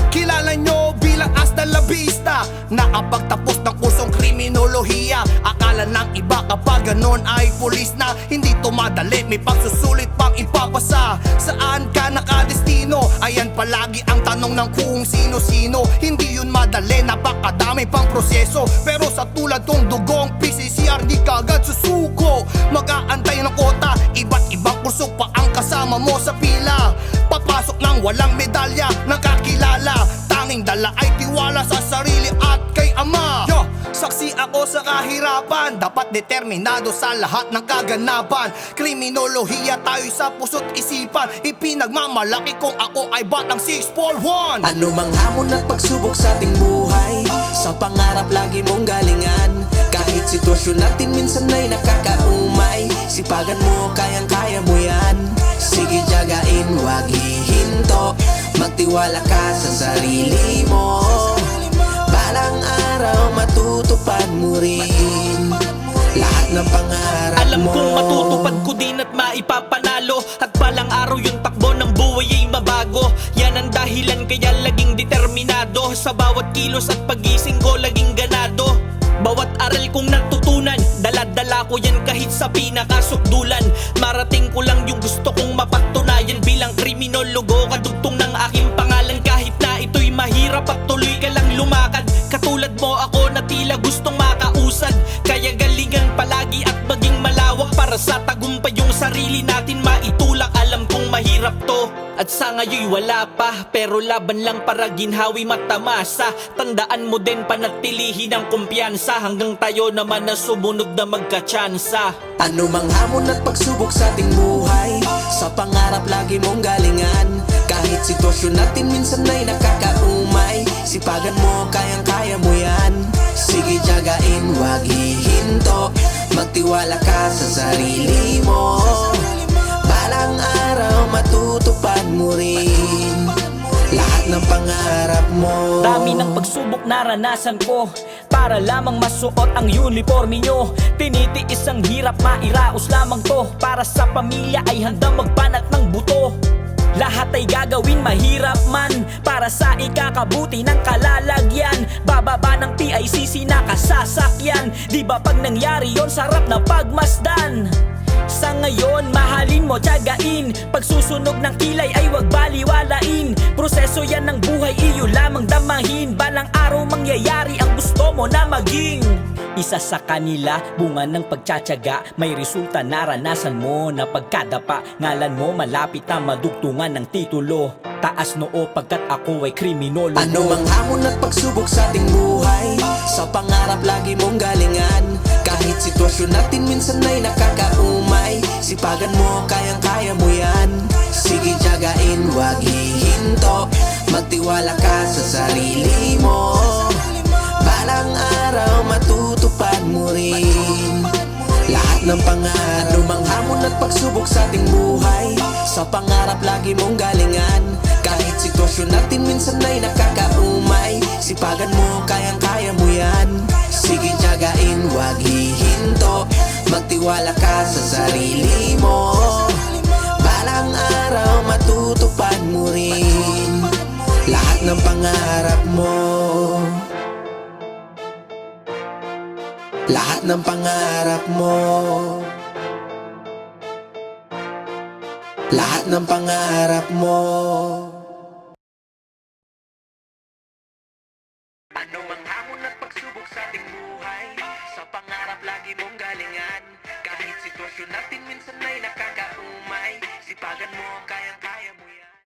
Kilala nyo bilang Hasta la Vista, nakapagtapos ng kursong kriminolohiya. Akala ng iba kapag ganon ay pulis na. Hindi to madali, may pagsusulit pang ipapasa. Saan ka nakadestino? Ayan palagi ang tanong ng kung sino-sino. Hindi yun madali, napakadami pang proseso. Pero sa tulad tong dugong PCCR, di kagad susuko. Mag-aantay ng kota, iba't ibang kurso pa ang kasama mo sa pila. Papasok ng walang medalya, nakakilala. Tanging dala ay tiwala sa sarili at kay Ama. Saksi ako sa kahirapan, dapat determinado sa lahat ng kaganapan. Kriminolohiya tayo sa puso't isipan, ipinagmamalaki kung ako ay batang 641. Ano mang hamon at pagsubok sa ating buhay, sa pangarap lagi mong galingan. Kahit sitwasyon natin minsan ay nakakaumay, sipagan mo, kayang-kaya mo yan. Sige, tiyagain, wag hihinto, magtiwala ka sa sarili mo. Balang araw matutupad mo rin lahat ng pangarap mo. Alam kong matutupad ko din at maipapanalo, at balang araw yung takbo ng buhay ay mabago. Yan ang dahilan kaya laging determinado, sa bawat kilos at pagising ko laging ganado. Bawat aral kong natutunan, dala-dala ko yan kahit sa pinakasukdulan. Marating ko lang yung gusto kong mapatunayan bilang kriminologo, kadugtong ng aking pangalan. Kahit na ito'y mahirap at tuloy ka lang lumakad, katulad mo ako na tila gustong makausad. Kaya galingan palagi at maging malawak, para sa tagumpay yung sarili natin maitulak. Alam kong mahirap to at sa ngayon wala pa, pero laban lang para ginhawi matamasa. Tandaan mo din panatilihin ang kumpiyansa, hanggang tayo naman na sumunod na magkatsansa. Ano mang hamon at pagsubok sa ating buhay, sa pangarap lagi mong galingan. Kahit sitwasyon natin minsan ay nakakaumay, sipagan mo, kayang-kaya mo yan. Sige, tiyagain, wag hihinto, magtiwala ka sa sarili mo. Balang araw matutupad mo rin lahat ng pangarap mo. Dami ng pagsubok naranasan ko para lamang masuot ang uniforme nyo. Tinitiis ang hirap, mairaos lamang to, para sa pamilya ay handang magbanat ng buto. Lahat ay gagawin mahirap man, para sa ikakabuti ng kalalagyan. Bababa ng PICC nakasasakyan, di ba pag nangyari yon sarap na pagmasdan. Sa ngayon, mahalin mo, tiyagain, pagsusunog ng kilay ay wag baliwalain. Proseso yan ng buhay, iyo lamang damahin. Balang araw mangyayari ang gusto mo na maging isa sa kanila, bunga ng pagtsatsaga. May resulta naranasan mo na pagkadapa. Ngalan mo malapit na madugtungan ng titulo. Taas noo pagkat ako ay kriminolo. Ano mang hamon at pagsubok sa ating buhay, sa pangarap lagi mong galingan. Kahit sitwasyon natin minsan ay nakakaumay, sipagan mo, kayang-kaya mo yan. Sige, tiyagain, wag hihinto, magtiwala ka sa sarili mo. Balang araw matutupad mo rin lahat ng pangarap. Ano mang hamon at pagsubok sa ating buhay, sa pangarap lagi mong galingan. Kahit sitwasyon natin minsan ay nakakaumay, sipagan mo, kayang-kaya mo yan. Sige, tiyagain, wag hihinto, magtiwala ka sa sarili mo. Balang araw matutupad mo rin lahat ng pangarap mo. Lahat ng pangarap mo. Lahat ng pangarap mo. Ano mang hamon at pagsubok sa ating buhay, sa pangarap lagi mong galingan. Kahit sitwasyon natin minsan ay nakakaumay, sipagan mo,